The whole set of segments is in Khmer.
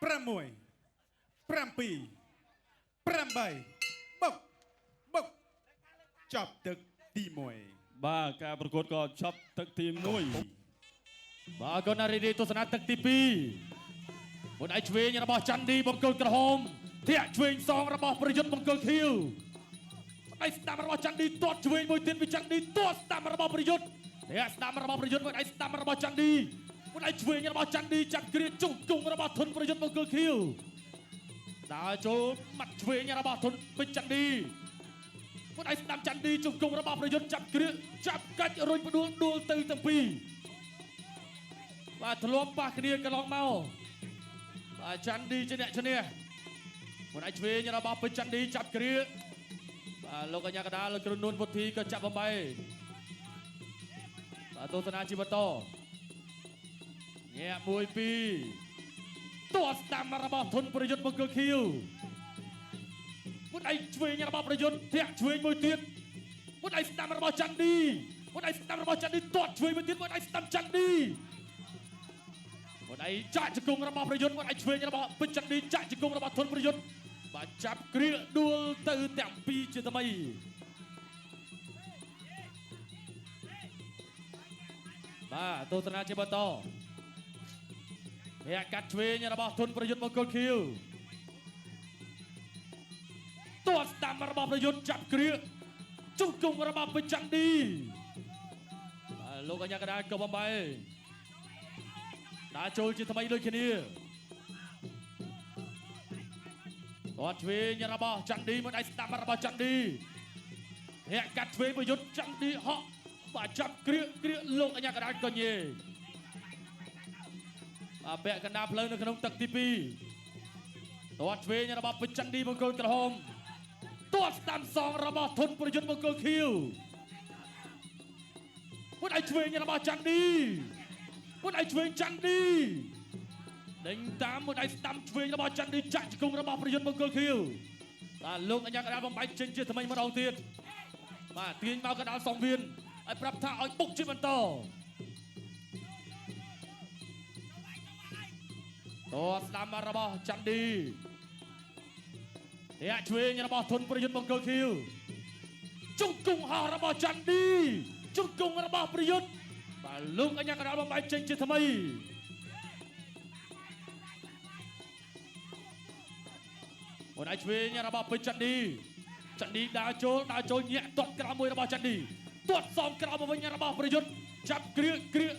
6 7 8 បុកចាប់ទឹកទី1 បាទការប្រកួតក៏ចប់ទឹកទី1បាទក៏ណារីទស្សនាទឹកទី2មុនឯឆ្វេងរបស់ច័ន្ទឌីបង្គោលក្រហមធាក់ឆ្វេងសងរបស់ប្រយុទ្ធបង្គោលខៀវឯស្ដាំរបស់ច័ន្ទឌីទាត់ឆ្វេងមួយទៀតពីច័ន្ទឌីទាត់ស្ដាំរបស់ប្រយុទ្ធធាក់ស្ដាំរបស់ប្រយុទ្ធមួយឯស្ដាំរបស់ច័ន្ទឌីមួយឯឆ្វេងរបស់ច័ន្ទឌីចាប់គ្រាជង្គង់របស់ធុនប្រយុទ្ធបង្គោលខៀវដើរចូលមាត់ឆ្វេងរបស់ធុនពេជ្រច័ន្ទឌីមួយឯស្ដាំច័ន្ទឌីជង្គង់របស់ប្រយុទ្ធចាប់គ្រាចាប់កាច់រុញផ្ដួលដួលទៅទាំងពីរបាទធ្លាប់ប៉ះគ្នាកន្លងមកបាទច័ន្ទឌីជាអ្នកឈ្នះមួយឯឆ្វេងរបស់ពេជ្រច័ន្ទឌីចាប់គ្រាបាទលោកកញ្ញាកដាលោកគ្រូនួនពុទ្ធីក៏ចាប់បំបីបាទទស្សនាជីវតញាក់1 2ទាត់ស្ដាំរបស់ធុនប្រយុទ្ធបង្គោលខៀវមួយឯឆ្វេងរបស់ប្រយុទ្ធធាក់ឆ្វេងមួយទៀតមួយឯស្ដាំរបស់ច័ន្ទឌីមួយឯស្ដាំរបស់ច័ន្ទឌីទាត់ឆ្វេងមួយទៀតមួយឯស្ដាំច័ន្ទឌីមួយឯចាក់ជង្គង់របស់ប្រយុទ្ធមួយឯឆ្វេងរបស់ពេជ្រច័ន្ទឌីចាក់ជង្គង់របស់ធុនប្រយុទ្ធបាទចាប់គ្រាដួលទៅទាំងពីរជាថ្មីបាទទស្សនាជាបន្តអ្នកកាត់ឆ្វេងរបស់ធុនប្រយុទ្ធបង្គោលខៀវទាត់ស្ដាំរបស់ប្រយុទ្ធចាប់គ្រាជង្គង់របស់ពេជ្រច័ន្ទឌីបាទលោកកញ្ញាកដាក៏បំបីដើរចូលជាថ្មីដូចគ្នាគាត់ឆ្វេងរបស់ច័ន្ទឌីមួយដៃស្ដាំរបស់ច័ន្ទឌីអ្នកកាត់ឆ្វេងប្រយុទ្ធច័ន្ទឌីហក់បាទចាប់គ្រាលោកកញ្ញាកដាក៏ញេបាទពាក់កណ្ដាលផ្លូវនៅក្នុងទឹកទី2 ទាត់ឆ្វេងរបស់ពេជ្រចន្ទឌីបង្គោលក្រហមទាត់ស្ដាំសងរបស់ធុនប្រយុទ្ធបង្គោលខៀវពុតឲ្យឆ្វេងរបស់ចន្ទឌីពុតឲ្យឆ្វេងចន្ទឌីដេញតាមពុតឲ្យស្ដាំឆ្វេងរបស់ចន្ទឌីចាក់ជង្គង់របស់ប្រយុទ្ធបង្គោលខៀវបាទលោកអញ្ញាកណ្ដាលបំបែកចេញជាថ្មីម្ដងទៀតបាទទាញមកកណ្ដាលសងវៀនឲ្យប្រាប់ថាឲ្យបុកជាបន្តតស្ដាំរបស់ចន្ទឌីធាក់ឆ្វេងរបស់ធុនប្រយុទ្ធបង្គោលខៀវជង្គង់ហោះរបស់ចន្ទឌីជង្គង់របស់ប្រយុទ្ធបាទលោកអញ្ញាកណ្ដាលបំបែកចេញជាថ្មីអូនឲ្យឆ្វេងរបស់ពេជ្រចន្ទឌីដើរចូលញាក់ទាត់ក្រោមមួយរបស់ចន្ទឌីទាត់សំក្រោមមកវិញរបស់ប្រយុទ្ធចាប់គ្រាក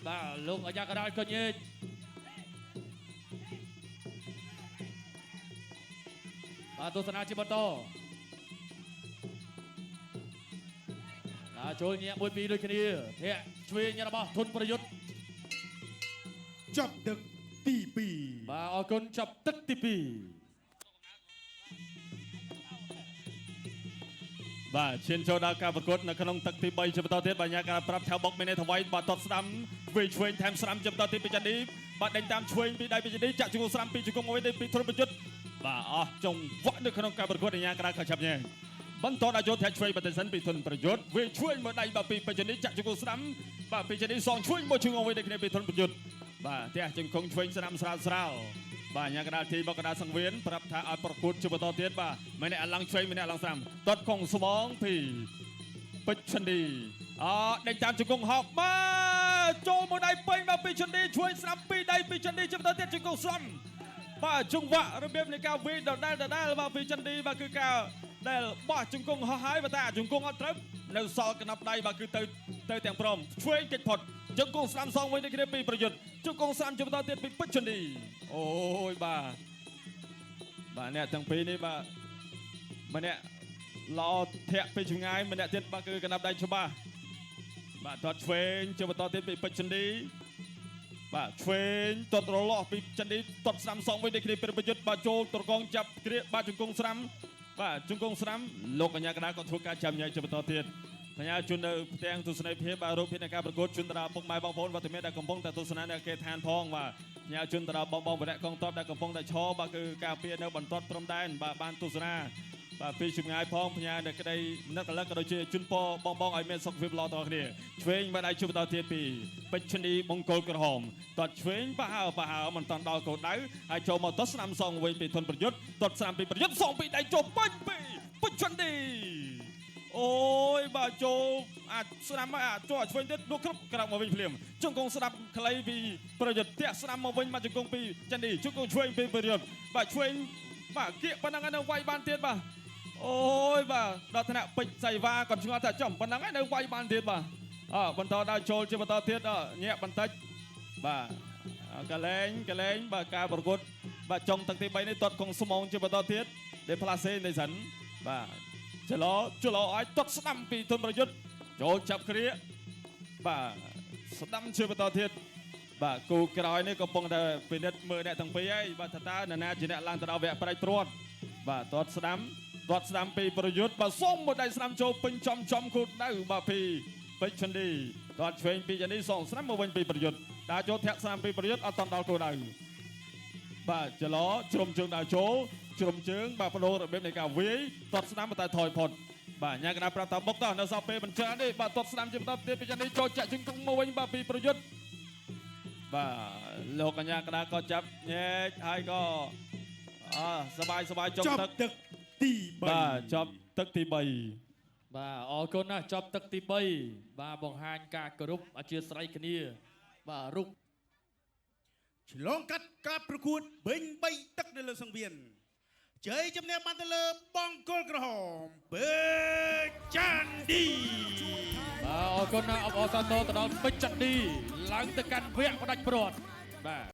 បាទលោកអញ្ញាកណ្ដាលក៏ញែកបាទទស្សនាជាបន្តដើរចូលញាក់មួយពីរដូចគ្នាធាក់ឆ្វេងរបស់ធុនប្រយុទ្ធ ចាប់ទឹកទី2 បាទអរគុណចាប់ទឹកទី2បាទឈានចូលដល់ការប្រកួតនៅក្នុងទឹកទី3ជាបន្តទៀតបាទញាការប្រាប់ថាបុកមានន័យថាវាយបាទតតស្ដាំវាយឆ្វេងថែមស្រាំជាបន្តទៀតពីចន្ទឌីបាទដេញតាមឆ្វេងពីដៃពីចន្ទឌីចាក់ជង្គង់ស្រាំពីជង្គង់មួយពីធុនប្រយុទ្ធបាទអស់ចុងវក់នៅក្នុងការប្រកួតញាការខចាប់ញ៉ែបន្តដល់យកធាក់ឆ្វេងបតិសិនពីធុនប្រយុទ្ធវាយឆ្វេងមកដៃបាទពីចន្ទឌីចាក់ជង្គង់ស្រាំបាទពីចន្ទឌីសងឆ្វេងមកជង្គង់មួយដូចគ្នាពីធុនប្រយុទ្ធបាទធាក់ជង្គង់ឆ្វេងស្រាំស្រាលបាទញាកដាលទីមកកដាលសង្វៀនប្រាប់ថាឲ្យប្រកួតជាបន្តទៀតបាទម្នាក់ឡើងឆ្វេងម្នាក់ឡើងស្រាំតតកងស្មងពីពេជ្រចន្ទឌីដេញតាមជង្គង់ហោកបាទចូលមកដៃពេញមកពីចន្ទឌីឆ្វេងស្រាំពីដៃពីចន្ទឌីជាបន្តទៀតជង្គង់ស្រាំបាទចង្វាក់របៀបនៃការវាយដដែលបាទពីចន្ទឌីបាទគឺការដែលបោះជង្គង់ហោះហើយបាទតែជង្គង់អត់ត្រូវនៅសល់កណាប់ដៃបាទគឺទៅទាំងព្រមឆ្វេងគេចផុតជង្គង់ស្រាំសងវិញដូចគ្នាពីប្រយុទ្ធជង្គង់ស្រាំជាបន្តទៀតពីពេជ្រចន្ទឌីអូយបាទអ្នកទាំងពីរនេះបាទម្នាក់លោធាក់ពីចម្ងាយម្នាក់ទៀតបាទគឺកណាប់ដៃច្បាស់បាទទាត់ឆ្វេងជាបន្តទៀតពីពេជ្រចន្ទឌីបាទឆ្វេងទាត់រលាស់ពីចន្ទឌីទាត់ស្រាំសងវិញដូចគ្នាពីប្រយុទ្ធបាទចូលត្រកងចាប់គ្រាបាទជង្គង់ស្រាំបាទជង្គង់ស្រាំលោកកញ្ញាកណ្ដាលក៏ធ្វើការចាំញ៉ៃជាបន្តទៀតបញ្ញាជននៅផ្ទាំងទស្សនីយភាពបាទរូបភាពនៃការប្រកួតជនតារាពុកម៉ែបងប្អូនវត្តមានដែលកំពុងតែទស្សនានៅគេឋានផងបាទបញ្ញាជនតារាបងវរៈកងទ័ពដែលកំពុងតែឈរបាទគឺការពារនៅបន្ទាត់ព្រំដែនបាទបានទស្សនាបាទពីចម្ងាយផងបញ្ញានៅក្តីនឹករលឹកក៏ដូចជាជនពបងឲ្យមានសុខភាពល្អទាំងគ្នាឆ្វេងបាទដៃជួបបន្តទៀតពីពេជ្រឈនីបង្គោលក្រហមទាត់ឆ្វេងបហើមិនតាន់ដល់គោលដៅហើយចូលមកទាត់ស្នាមសងវិញពីធុនប្រយុទ្ធទាត់ស្នាមពីប្រយុទ្ធសងពីដៃចូលពេញពីពេជ្រឈនីអូយបាទចូលអាចស្ដាំមកអាចចូលឆ្វេងទៀតនោះគ្រប់ក្រោកមកវិញភ្លាមជង្គង់ស្ដាប់ខ្លីពីប្រយុទ្ធតាក់ស្ដាំមកវិញមកជង្គង់ពីចន្ទឌីជង្គង់ឆ្វេងពីប្រយុទ្ធបាទឆ្វេងបាទគៀកប៉ុណ្ណឹងនៅវាយបានទៀតបាទអូយបាទដល់ថ្នាក់ពេជ្រសៃវ៉ាគាត់ឆ្ងល់ថាចំប៉ុណ្ណឹងនៅវាយបានទៀតបាទបន្តដល់ចូលជាបន្តទៀតញាក់បន្តិចបាទកលែងបាទការប្រកួតបាទចុងទឹកទី3នេះទាត់កងស្មងជាបន្តទៀតដេផ្លាសេនៃសិនបាទចលោឲ្យទាត់ស្ដាំពីធុនប្រយុទ្ធចូលចាប់គ្រាបាទស្ដាំជាបន្តទៀតបាទគូក្រោយនេះកំពុងតែពិនិត្យមើលអ្នកទាំងពីរហើយបាទថាតើនរណាជាអ្នកឡើងទៅដល់វគ្គប្រែកព្រាត់បាទទាត់ស្ដាំពីប្រយុទ្ធបាទសុំមួយដៃស្ដាំចូលពេញចំគូដៅបាទពីពេជ្រចន្ទឌីទាត់ឆ្វេងពីចន្ទឌីសងស្ដាំមកវិញពីប្រយុទ្ធដើរចូលធាក់ស្ដាំពីប្រយុទ្ធអត់តន់ដល់គូដៅបាទចលោជ្រុំជើងដើរចូលជ្រុំជើងបាទបដូររបៀបនៃការវាយទាត់ស្ដាំតែថយផុតបាទញ៉ាកណ្ដាលប្រាប់ថាបុកតោះនៅសល់ពេលមិនច្រើនទេបាទទាត់ស្ដាំជាបន្តទៀតពីចន្ទឌីចូលចាក់ជង្គង់មកវិញបាទពីប្រយុទ្ធបាទលោកកញ្ញាកណ្ដាលក៏ចាប់ញែកហើយក៏សบายចុងទឹកទី3បាទចប់ទឹកទី3បាទអរគុណណាស់ចប់ទឹកទី3បាទបង្ហាញការគោរពអធ្យាស្រ័យគ្នាបាទរូបឆ្លងកាត់ការប្រកួតបេញ3ទឹកនៅលើសង្វៀនជ័យជំនះបានទៅលើបង្គោលក្រហមពេជ្រចន្ទឌីបាទអរគុណណាស់អបអរសាទរទៅដល់ពេជ្រចន្ទឌីឡើងទៅកាន់វគ្គផ្ដាច់ព្រាត់បាទ